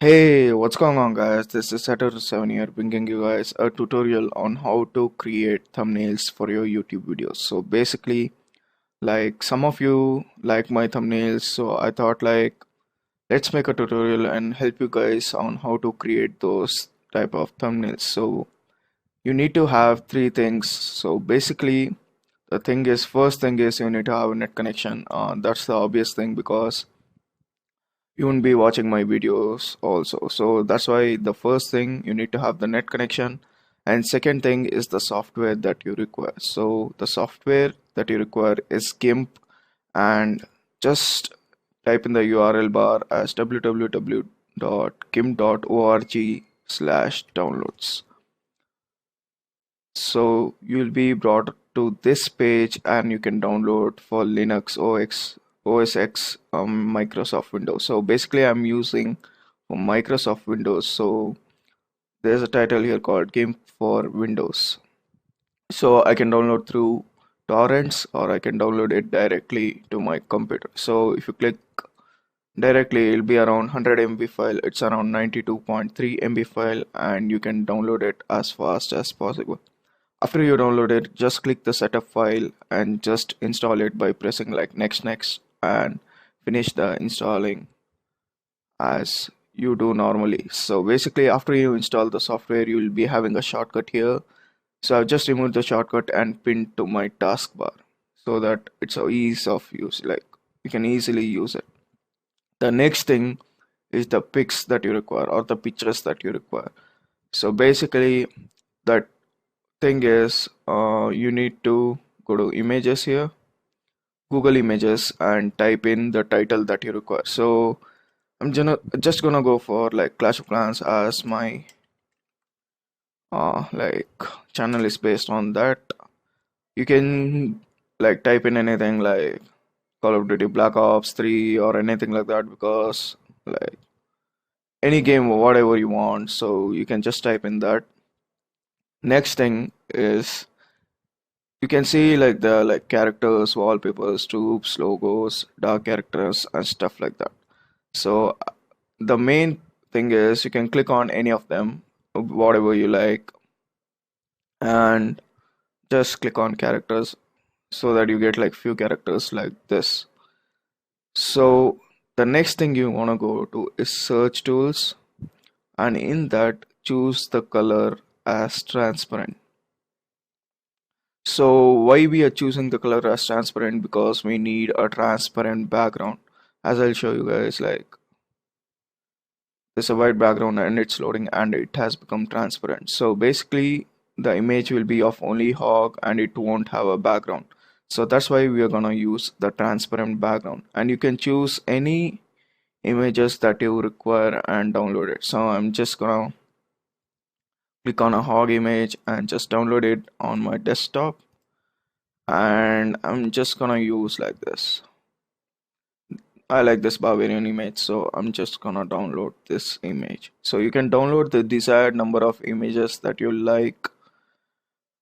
Hey, what's going on, guys? This is Saturn7 here, bringing you guys a tutorial on how to create thumbnails for your YouTube videos. So basically, like some of you like my thumbnails, so I thought let's make a tutorial and help you guys on how to create those type of thumbnails. So you need to have three things. So basically, first thing is you need to have a net connection. That's the obvious thing because you won't be watching my videos also. So that's why the first thing you need to have the net connection, and second thing is the software that you require. So the software that you require is GIMP, and just type in the URL bar as www.gimp.org/downloads. So you'll be brought to this page and you can download for Linux OS X Microsoft Windows. So basically I'm using for Microsoft Windows. So there's a title here called Game for Windows. So I can download through torrents or I can download it directly to my computer. So if you click directly, it'll be around 100 MB file. It's around 92.3 MB file and you can download it as fast as possible. After you download it, just click the setup file and just install it by pressing like next and finish the installing as you do normally. So basically after you install the software, you will be having a shortcut here. So I've just removed the shortcut and pinned to my taskbar so that it's a ease of use, like you can easily use it. The next thing is the pics that you require or the pictures that you require. So basically that thing is you need to go to images here, Google Images, and type in the title that you require. So I'm just gonna go for like Clash of Clans as my like channel is based on that. You can like type in anything like Call of Duty Black Ops 3 or anything like that, because like any game or whatever you want, so you can just type in that. Next thing is you can see like the like characters, wallpapers, troops, logos, dark characters, and stuff like that. So the main thing is you can click on any of them, whatever you like, and just click on characters so that you get like few characters like this. So the next thing you want to go to is search tools, and in that choose the color as transparent. So why we are choosing the color as transparent? Because we need a transparent background. As I'll show you guys, like there's a white background and it's loading and it has become transparent. So basically the image will be of only hog and it won't have a background. So that's why we are gonna use the transparent background, and you can choose any images that you require and download it. So I'm just gonna click on a hog image and just download it on my desktop, and I'm just gonna use like this. I like this barbarian image, so I'm just gonna download this image. So you can download the desired number of images that you like,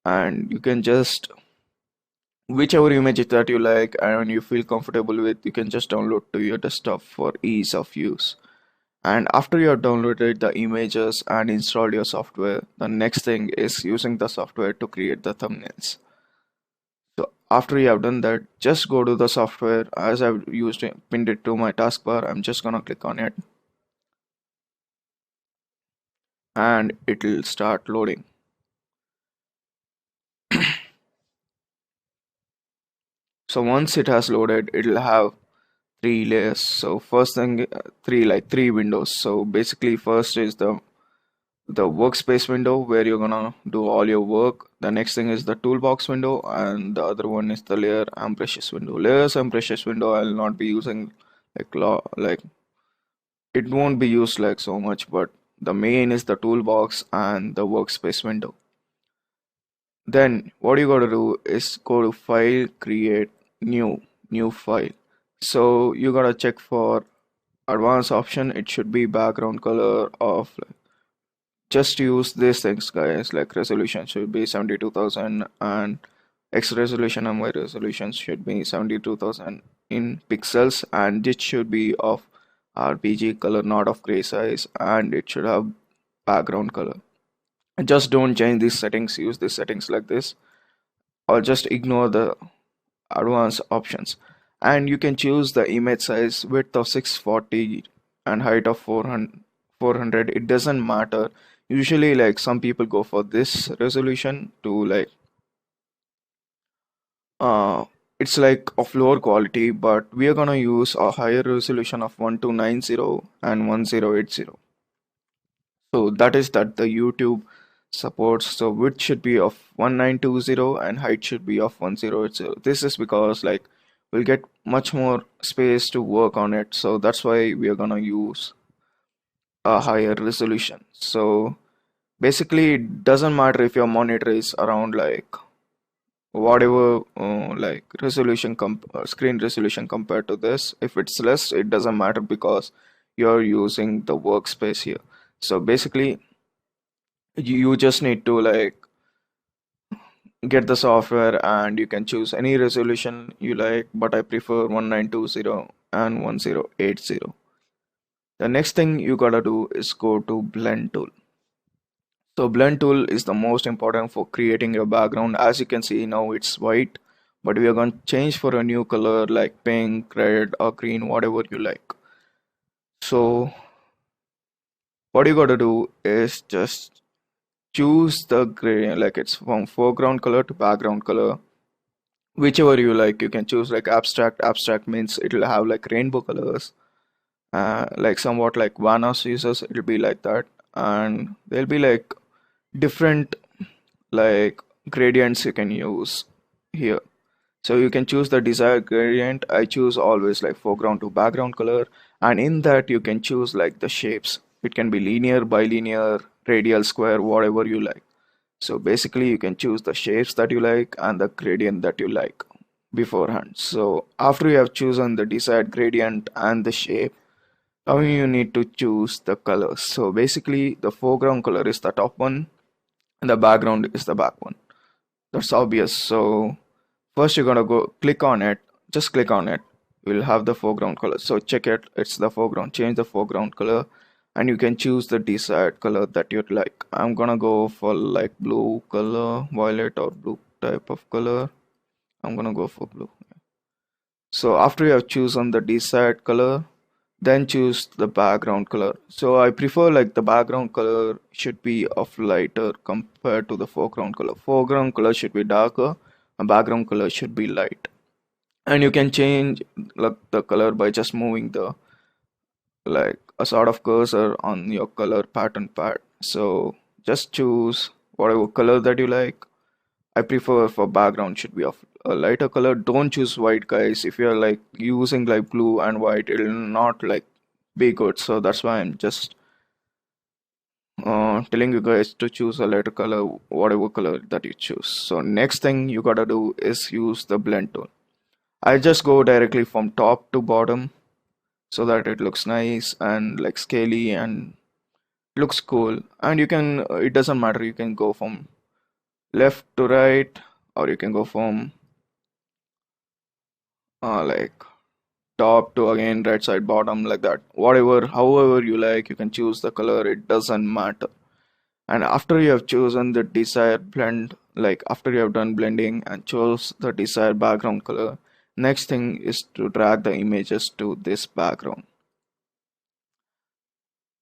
and you can just whichever image that you like and you feel comfortable with, you can just download to your desktop for ease of use. And after you have downloaded the images and installed your software, the next thing is using the software to create the thumbnails. So after you have done that, just go to the software. As I've used it, pinned it to my taskbar, I'm just gonna click on it and it will start loading. So once it has loaded, it will have three layers. So first thing, three windows. So basically first is the workspace window where you're gonna do all your work. The next thing is the toolbox window, and the other one is the layer and brushes window. Layers and brushes window I'll not be using like it won't be used like so much, but the main is the toolbox and the workspace window. Then what you gotta do is go to file, create new file. So you gotta check for advanced option. It should be background color of just use these things, guys. Like resolution should be 72,000 and X resolution and Y resolution should be 72,000 in pixels, and it should be of RPG color, not of gray size, and it should have background color. Just don't change these settings, use these settings like this, or just ignore the advanced options. And you can choose the image size, width of 640 and height of 400. It doesn't matter. Usually, like, some people go for this resolution to like uh it's like of lower quality, but we are gonna use a higher resolution of 1290 and 1080. So that is that the YouTube supports. So width should be of 1920 and height should be of 1080. This is because like we'll get much more space to work on it. So that's why we are gonna use a higher resolution. So basically it doesn't matter if your monitor is around like whatever like resolution screen resolution compared to this. If it's less, it doesn't matter because you're using the workspace here. So basically you just need to like get the software and you can choose any resolution you like, but I prefer 1920 and 1080. The next thing you gotta do is go to blend tool. So blend tool is the most important for creating your background. As you can see now it's white, but we are going to change for a new color like pink, red or green, whatever you like. So what you gotta do is just choose the gray, like it's from foreground color to background color, whichever you like. You can choose like abstract means it'll have like rainbow colors, like somewhat like Vanoss uses, it'll be like that. And there'll be like different like gradients you can use here. So you can choose the desired gradient. I choose always like foreground to background color, and in that you can choose like the shapes. It can be linear, bilinear, radial, square, whatever you like. So basically you can choose the shapes that you like and the gradient that you like beforehand. So after you have chosen the desired gradient and the shape, now you need to choose the colors. So basically the foreground color is the top one and the background is the back one. That's obvious. So first you're gonna go click on it, just click on it. You'll have the foreground color. So check it, it's the foreground. Change the foreground color and you can choose the desired color that you'd like. I'm gonna go for like blue color, violet or blue type of color. I'm gonna go for blue. So after you have chosen the desired color, then choose the background color. So I prefer like the background color should be of lighter compared to the foreground color. Foreground color should be darker and background color should be light. And you can change like the color by just moving the like a sort of cursor on your color pattern pad. So just choose whatever color that you like. I prefer for background should be of a lighter color. Don't choose white, guys. If you're like using like blue and white, it'll not like be good. So that's why I'm just telling you guys to choose a lighter color, whatever color that you choose. So next thing you gotta do is use the blend tool. I just go directly from top to bottom so that it looks nice and like scaly and looks cool. And you can it doesn't matter, you can go from left to right or you can go from like top to again right side bottom, like that. Whatever, however you like, you can choose the color, it doesn't matter. And after you have chosen the desired blend, like after you have done blending and chose the desired background color, next thing is to drag the images to this background.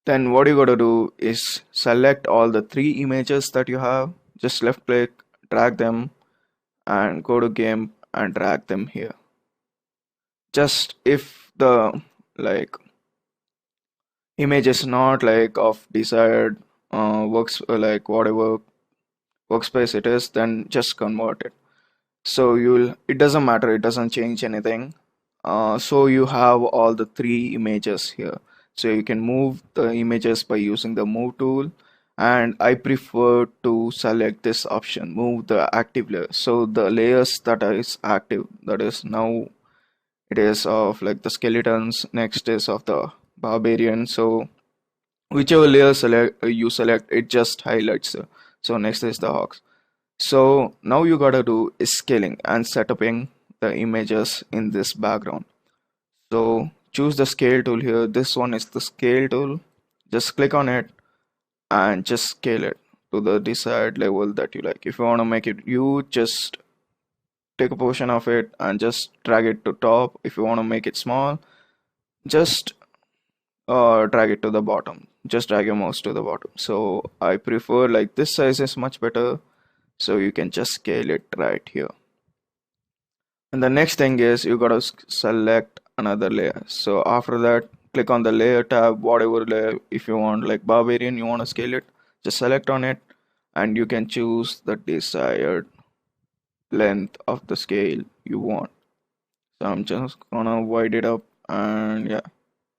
Then what you gotta do is select all the three images that you have, just left click, drag them and go to game and drag them here. Just if the like image is not like of desired works like whatever workspace it is, then just convert it. So you'll, it doesn't matter, it doesn't change anything. So you have all the three images here. So you can move the images by using the move tool, and I prefer to select this option, move the active layer. So the layers that is active, that is now it is of like the skeletons, next is of the barbarian. So whichever layer you select, it just highlights. So next is the hawks. So now you gotta do is scaling and setuping the images in this background. So choose the scale tool here. This one is the scale tool. Just click on it and just scale it to the desired level that you like. If you want to make it huge, just take a portion of it and just drag it to top. If you want to make it small, just drag it to the bottom. Just drag your mouse to the bottom. So I prefer like this size is much better. So you can just scale it right here. And the next thing is you gotta select another layer. So after that, click on the layer tab, whatever layer. If you want like Barbarian, you want to scale it, just select on it and you can choose the desired length of the scale you want. So I'm just gonna widen it up, and yeah,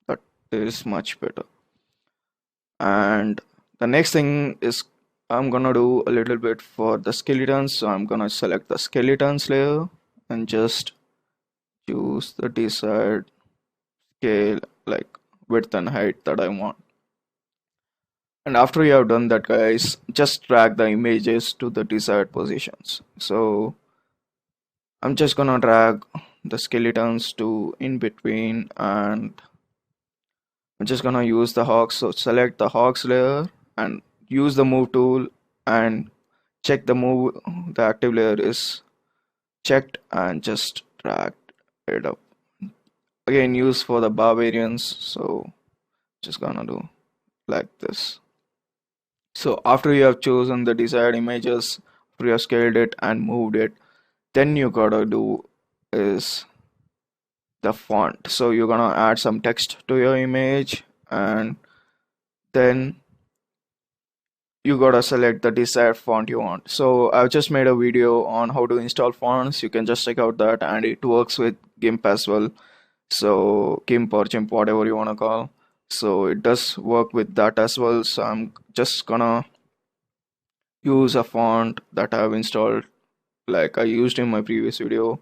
that is much better. And the next thing is I'm gonna do a little bit for the skeletons. So I'm gonna select the skeletons layer and just choose the desired scale, like width and height that I want. And after you have done that, guys, just drag the images to the desired positions. So I'm just gonna drag the skeletons to in between, and I'm just gonna use the hogs. So select the hogs layer and use the move tool and check the move, the active layer is checked, and just drag it up. Again, use for the barbarians. So just gonna do like this. So after you have chosen the desired images, after you have scaled it and moved it, then you gotta do is the font. So you're gonna add some text to your image, and then you gotta select the desired font you want. So I've just made a video on how to install fonts. You can just check out that, and it works with GIMP as well. So GIMP or GIMP, whatever you wanna call. So it does work with that as well. So I'm just gonna use a font that I've installed, like I used in my previous video,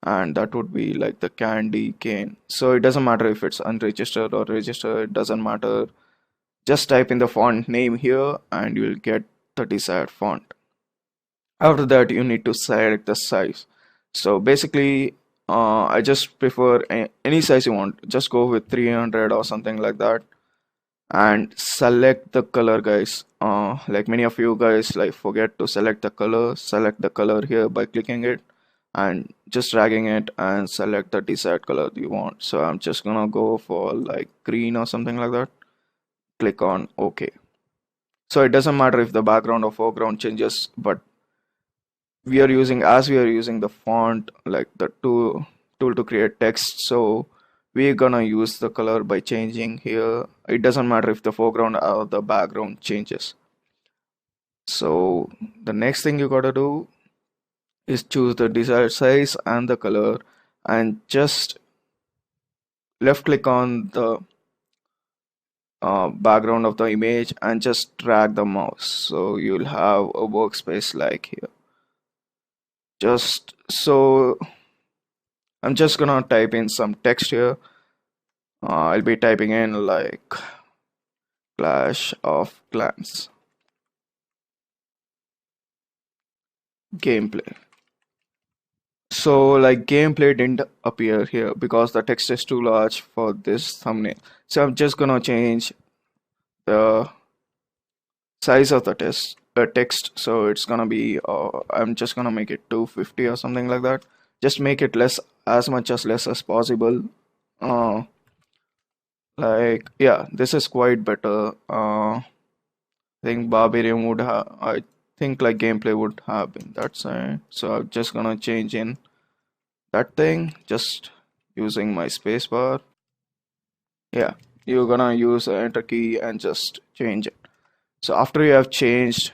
and that would be like the Candy Cane. So it doesn't matter if it's unregistered or registered, it doesn't matter. Just type in the font name here and you'll get the desired font. After that, you need to select the size. So basically, I just prefer any size you want. Just go with 300 or something like that, and select the color, guys. Like many of you guys like forget to select the color. Select the color here by clicking it and just dragging it and select the desired color you want. So I'm just gonna go for like green or something like that. Click on OK. So it doesn't matter if the background or foreground changes, but we are using the font, like the tool to create text. So we're gonna use the color by changing here. It doesn't matter if the foreground or the background changes. So the next thing you gotta do is choose the desired size and the color, and just left click on the background of the image and just drag the mouse. So you'll have a workspace like here. Just so I'm just gonna type in some text here. I'll be typing in like Clash of Clans gameplay. So like gameplay didn't appear here because the text is too large for this thumbnail. So I'm just gonna change the size of the text. So it's gonna be I'm just gonna make it 250 or something like that. Just make it less, as much as less as possible. Like yeah, this is quite better. I think Barbarian would have, I think like gameplay would have been that side. So I'm just gonna change in that thing, just using my spacebar. Yeah, you're gonna use the enter key and just change it. So after you have changed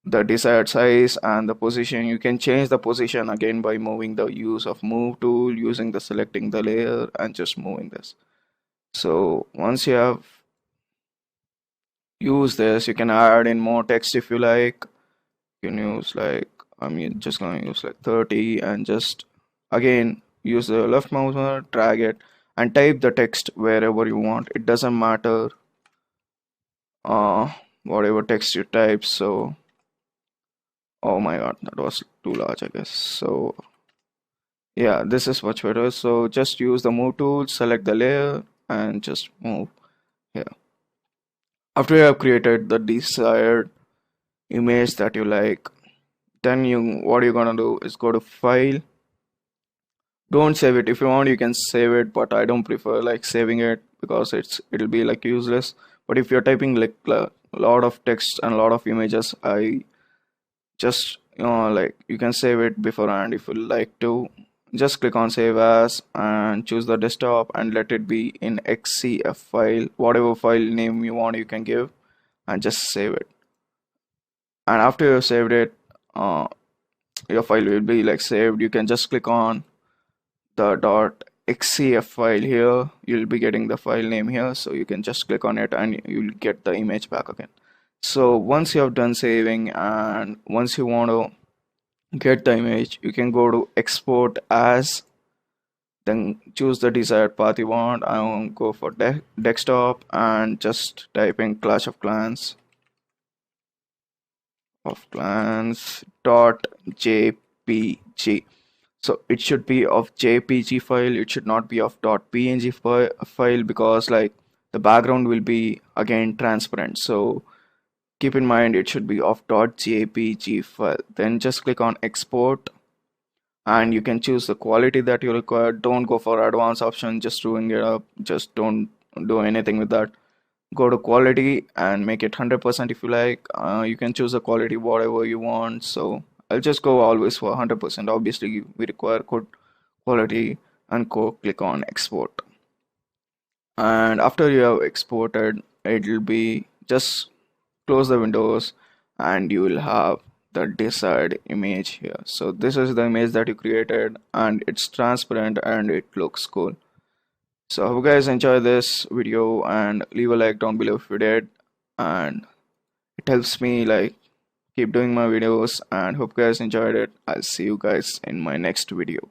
the desired size and the position, you can change the position again by moving the use of move tool, using the selecting the layer and just moving this. So once you have used this, you can add in more text if you like. You can use like, I'm just gonna use like 30, and just again use the left mouse button, drag it and type the text wherever you want. It doesn't matter whatever text you type. So oh my god, that was too large, I guess. So Yeah, this is much better. So just use the move tool, select the layer, and just move here. After you have created the desired image that you like, then what you're gonna do is go to file. Don't save it. If you want, you can save it, but I don't prefer like saving it because it'll be like useless. But if you're typing like a lot of text and a lot of images, I just like you can save it beforehand if you like to. Just click on save as and choose the desktop and let it be in XCF file. Whatever file name you want, you can give and just save it. And after you have saved it, your file will be like saved. You can just click on the .xcf file here. You'll be getting the file name here, so you can just click on it and you'll get the image back again. So once you have done saving and once you want to get the image, you can go to export as, then choose the desired path you want. I will go for desktop and just type in clash of clans.jpg. So it should be of JPG file, it should not be of .png file because like the background will be again transparent. So keep in mind it should be of .jpg file. Then just click on export and you can choose the quality that you require. Don't go for advanced option, just doing it up, just don't do anything with that. Go to quality and make it 100% if you like. You can choose the quality whatever you want, so I'll just go always for 100%. Obviously we require good quality and go click on export. And after you have exported, it'll be just close the windows and you will have the desired image here. So this is the image that you created and it's transparent and it looks cool. So I hope you guys enjoy this video and leave a like down below if you did, and it helps me like keep doing my videos, and hope you guys enjoyed it. I'll see you guys in my next video.